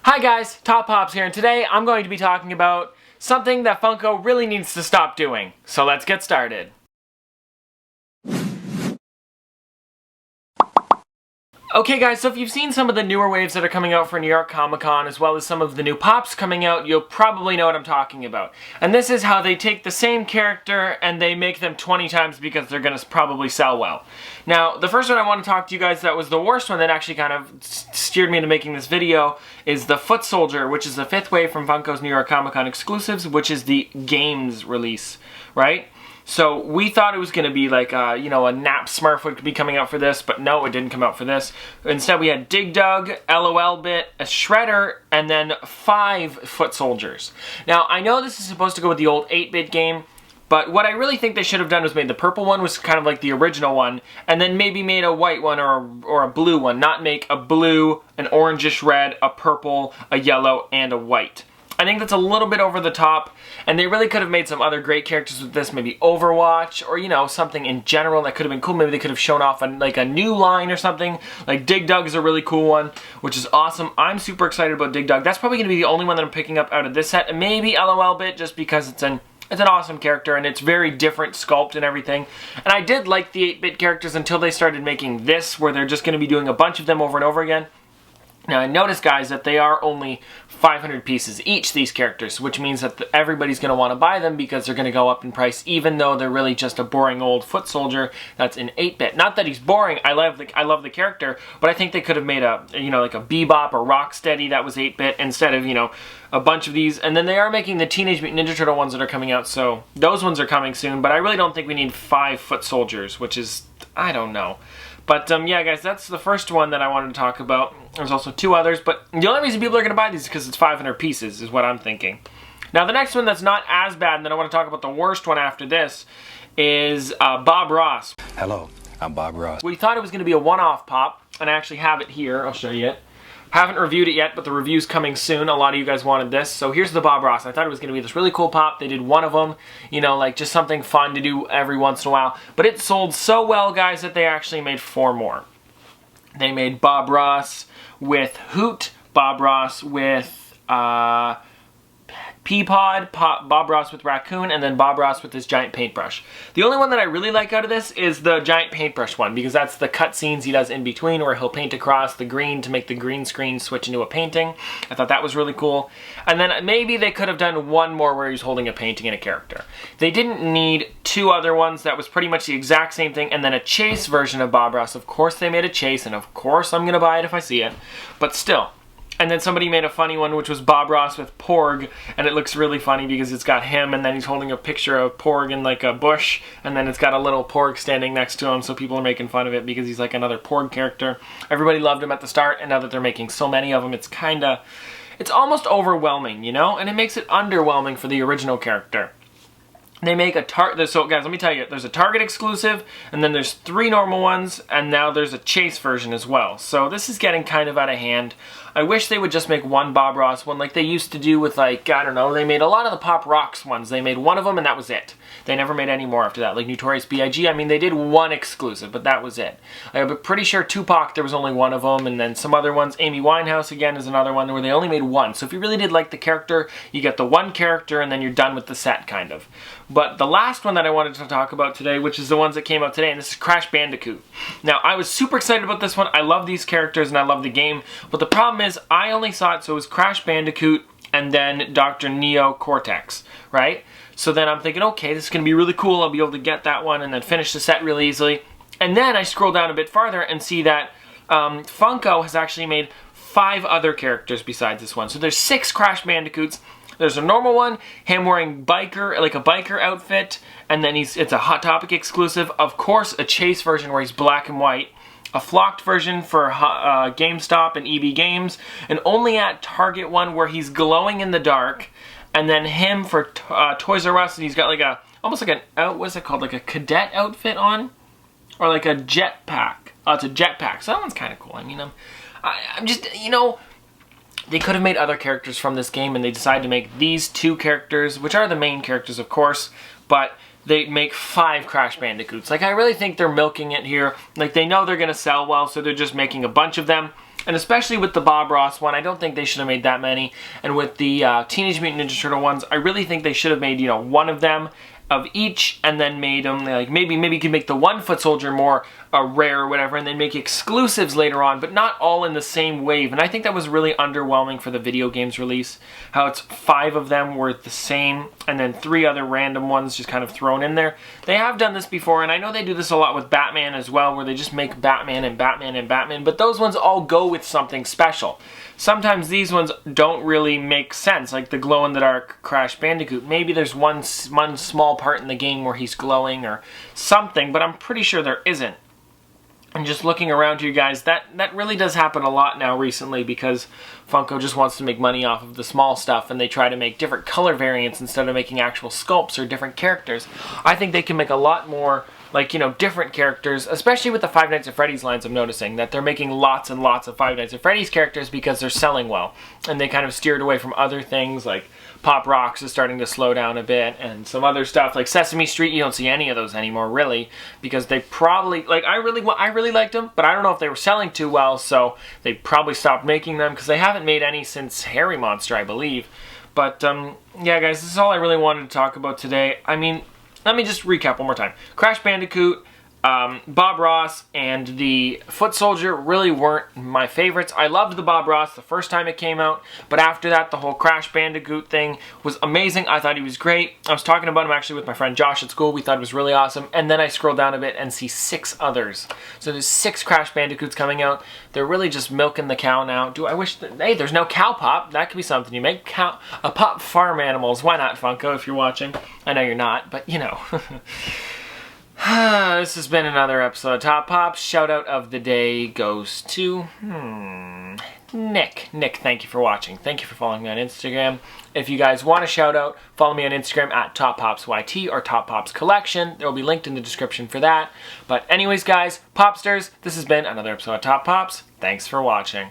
Hi guys, Top Pops here, and today I'm going to be talking about something that Funko really needs to stop doing. So let's get started. Okay guys, so if you've seen some of the newer waves that are coming out for New York Comic Con, as well as some of the new Pops coming out, you'll probably know what I'm talking about. And this is how they take the same character and they make them 20 times because they're going to probably sell well. Now, the first one I want to talk to you guys that was the worst one that actually kind of steered me into making this video is the Foot Soldier, which is the 5th wave from Funko's New York Comic Con exclusives, which is the games release, right? So we thought it was going to be like, a Nap Smurf would be coming out for this, but no, it didn't come out for this. Instead, we had Dig Dug, LOL Bit, a Shredder, and then 5 Foot Soldiers. Now, I know this is supposed to go with the old 8-bit game, but what I really think they should have done was made the purple one was kind of like the original one, and then maybe made a white one or a blue one, not make a blue, an orangish red, a purple, a yellow, and a white. I think that's a little bit over the top, and they really could have made some other great characters with this, maybe Overwatch, or something in general that could have been cool. Maybe they could have shown off like a new line or something. Like Dig Dug is a really cool one, which is awesome. I'm super excited about Dig Dug. That's probably going to be the only one that I'm picking up out of this set, and maybe LOL Bit, just because it's an awesome character, and it's very different sculpt and everything. And I did like the 8-bit characters until they started making this, where they're just going to be doing a bunch of them over and over again. Now, I noticed, guys, that they are only 500 pieces each, these characters, which means that everybody's going to want to buy them because they're going to go up in price, even though they're really just a boring old foot soldier that's in 8-bit. Not that he's boring, I love the character, but I think they could have made a, like a Bebop or Rocksteady that was 8-bit instead of, a bunch of these. And then they are making the Teenage Mutant Ninja Turtle ones that are coming out, so those ones are coming soon, but I really don't think we need 5 foot soldiers, which is, I don't know. But yeah, guys, that's the first one that I wanted to talk about. There's also 2 others, but the only reason people are going to buy these is because it's 500 pieces, is what I'm thinking. Now, the next one that's not as bad, and then I want to talk about the worst one after this, is Bob Ross. Hello, I'm Bob Ross. We thought it was going to be a one-off pop, and I actually have it here. I'll show you it. Haven't reviewed it yet, but the review's coming soon. A lot of you guys wanted this. So here's the Bob Ross. I thought it was going to be this really cool pop. They did one of them, like just something fun to do every once in a while. But it sold so well, guys, that they actually made 4 more. They made Bob Ross with Hoot, Bob Ross with Peapod, Bob Ross with Raccoon, and then Bob Ross with this giant paintbrush. The only one that I really like out of this is the giant paintbrush one, because that's the cut scenes he does in between where he'll paint across the green to make the green screen switch into a painting. I thought that was really cool. And then maybe they could have done one more where he's holding a painting and a character. They didn't need 2 other ones that was pretty much the exact same thing, and then a chase version of Bob Ross. Of course they made a chase, and of course I'm going to buy it if I see it, but still. And then somebody made a funny one, which was Bob Ross with Porg, and it looks really funny because it's got him, and then he's holding a picture of Porg in like a bush, and then it's got a little Porg standing next to him, so people are making fun of it because he's like another Porg character. Everybody loved him at the start, and now that they're making so many of them, it's almost overwhelming, and it makes it underwhelming for the original character. They make so guys, let me tell you, there's a Target exclusive, and then there's 3 normal ones, and now there's a chase version as well. So this is getting kind of out of hand. I wish they would just make one Bob Ross one like they used to do with, like, I don't know, they made a lot of the Pop Rocks ones. They made one of them and that was it. They never made any more after that. Like Notorious B.I.G., I mean, they did one exclusive, but that was it. I'm pretty sure Tupac, there was only one of them, and then some other ones. Amy Winehouse, again, is another one where they only made one. So if you really did like the character, you get the one character and then you're done with the set, kind of. But the last one that I wanted to talk about today, which is the ones that came out today, and this is Crash Bandicoot. Now, I was super excited about this one. I love these characters and I love the game, but the problem is I only saw it, so it was Crash Bandicoot and then Dr. Neo Cortex, right? So then I'm thinking, okay, this is going to be really cool. I'll be able to get that one and then finish the set really easily. And then I scroll down a bit farther and see that Funko has actually made 5 other characters besides this one. So there's 6 Crash Bandicoots. There's a normal one, him wearing like a biker outfit, and then it's a Hot Topic exclusive. Of course, a chase version where he's black and white. A flocked version for GameStop and EB Games, and only at Target one where he's glowing in the dark, and then him for Toys R Us, and he's got like almost like what's it called, like a cadet outfit on, or like a jetpack. Oh, it's a jetpack, so that one's kind of cool. I mean, I'm just, they could have made other characters from this game, and they decided to make these 2 characters, which are the main characters, of course, but they make 5 Crash Bandicoots. Like, I really think they're milking it here. Like, they know they're going to sell well, so they're just making a bunch of them. And especially with the Bob Ross one, I don't think they should have made that many. And with the Teenage Mutant Ninja Turtle ones, I really think they should have made, you know, one of them of each, and then made them, like, maybe you could make the one foot soldier more rare or whatever, and then make exclusives later on, but not all in the same wave. And I think that was really underwhelming for the video games release, how it's 5 of them were the same, and then 3 other random ones just kind of thrown in there. They have done this before, and I know they do this a lot with Batman as well, where they just make Batman and Batman and Batman, but those ones all go with something special. Sometimes these ones don't really make sense, like the glow-in-the-dark Crash Bandicoot. Maybe there's one small part in the game where he's glowing or something, but I'm pretty sure there isn't. And just looking around here, guys, that really does happen a lot now recently, because Funko just wants to make money off of the small stuff, and they try to make different color variants instead of making actual sculpts or different characters. I think they can make a lot more, like, you know, different characters, especially with the Five Nights at Freddy's lines. I'm noticing that they're making lots and lots of Five Nights at Freddy's characters because they're selling well. And they kind of steered away from other things, like Pop Rocks is starting to slow down a bit, and some other stuff like Sesame Street. You don't see any of those anymore, really, because they probably, like, I really liked them, but I don't know if they were selling too well, so they probably stopped making them, because they haven't made any since Harry Monster, I believe. But yeah, guys, this is all I really wanted to talk about today. I mean, let me just recap one more time. Crash Bandicoot, Bob Ross, and the Foot Soldier really weren't my favorites. I loved the Bob Ross the first time it came out, but after that, the whole Crash Bandicoot thing was amazing. I thought he was great. I was talking about him actually with my friend Josh at school. We thought it was really awesome. And then I scroll down a bit and see 6 others. So there's 6 Crash Bandicoots coming out. They're really just milking the cow now. I wish that, hey, there's no cow pop. That could be something. You make pop farm animals. Why not, Funko, if you're watching? I know you're not, but you know. This has been another episode of Top Pops. Shout out of the day goes to Nick. Nick, thank you for watching. Thank you for following me on Instagram. If you guys want a shout out, follow me on Instagram at TopPopsYT or Top Pops Collection. There will be linked in the description for that. But anyways, guys, Popsters, this has been another episode of Top Pops. Thanks for watching.